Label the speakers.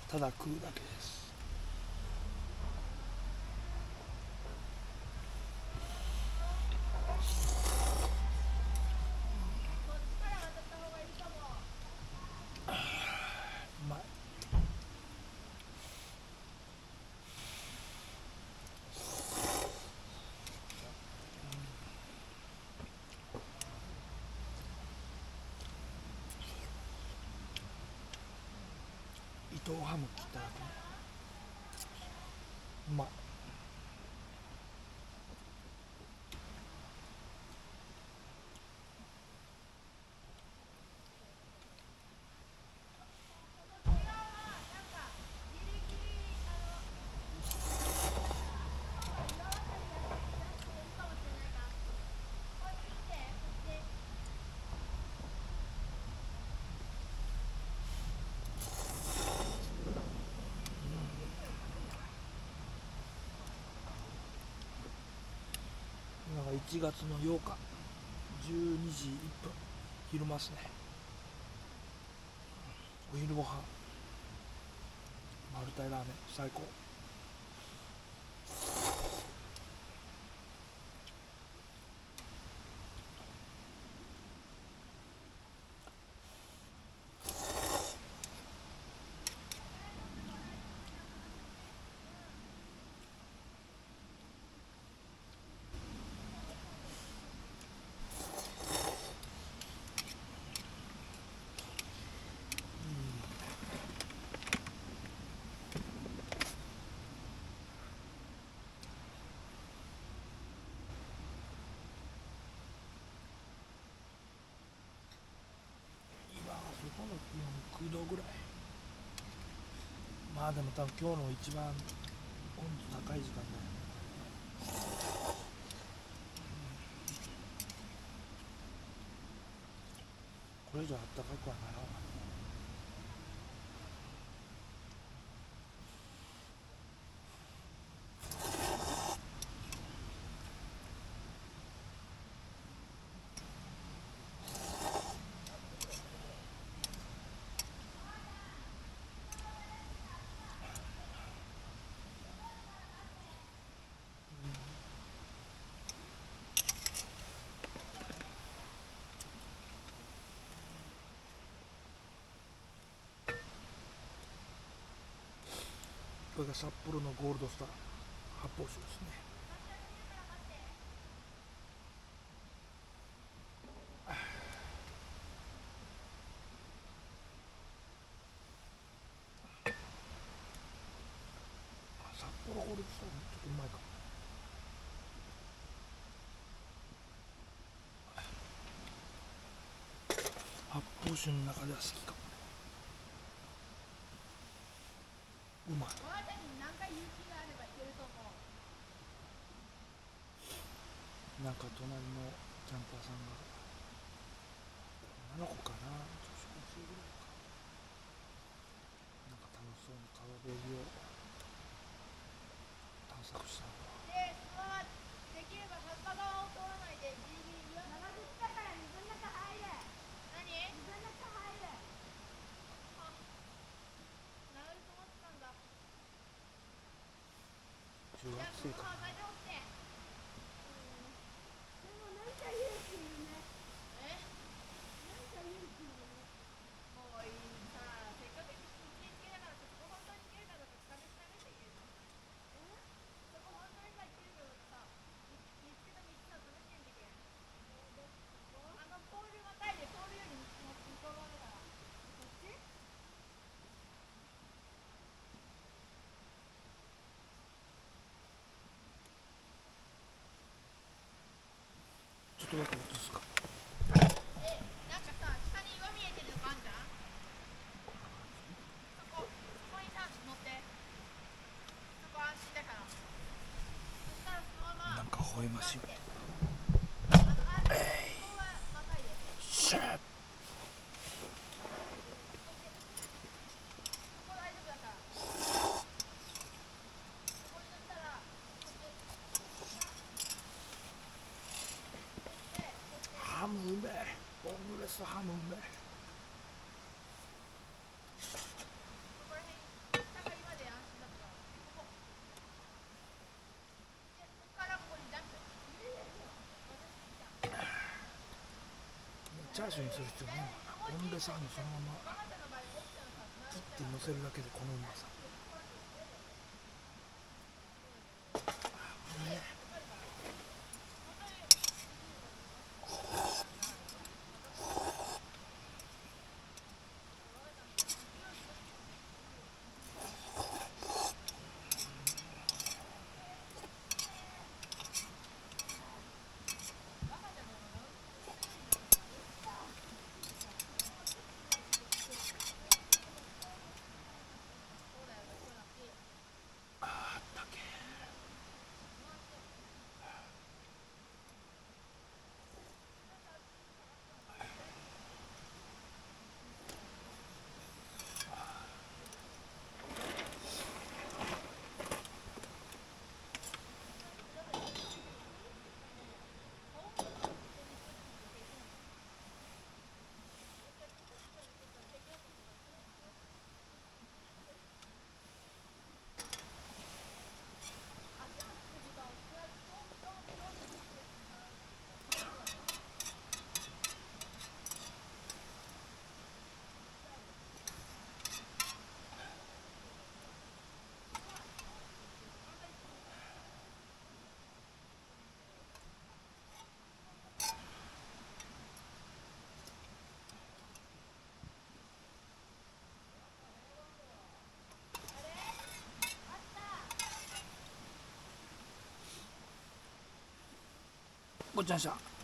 Speaker 1: ただ食うだけです。うまい。伊藤ハム切っただけうまい。今が1月の8日12時1分昼間っすね。お昼ご飯マルタイラーメン最高。今はそこの気温9度ぐらい。まあでも多分今日の一番温度高い時間だよ。これ以上あったかくはならない。これが札幌のゴールドスター発泡酒ですね。札幌ゴールドスターもちょっとうまいかも。発泡酒の中では好きかも。うまい。なんか隣のキャンパーさんが女の子かな、女子高生ぐらいか、なんか楽しそうに川べりを探索したのは。中学生かな。ちょっとだけ映すか。なんか微笑ましい。シャー。ハムうめえ。ボンレスハムうめえ。チャーシューにする必要ないのかな。ボンレスハムそのまま切って乗せるだけでこのうまさ。ね、あったけ。ごっちゃんした。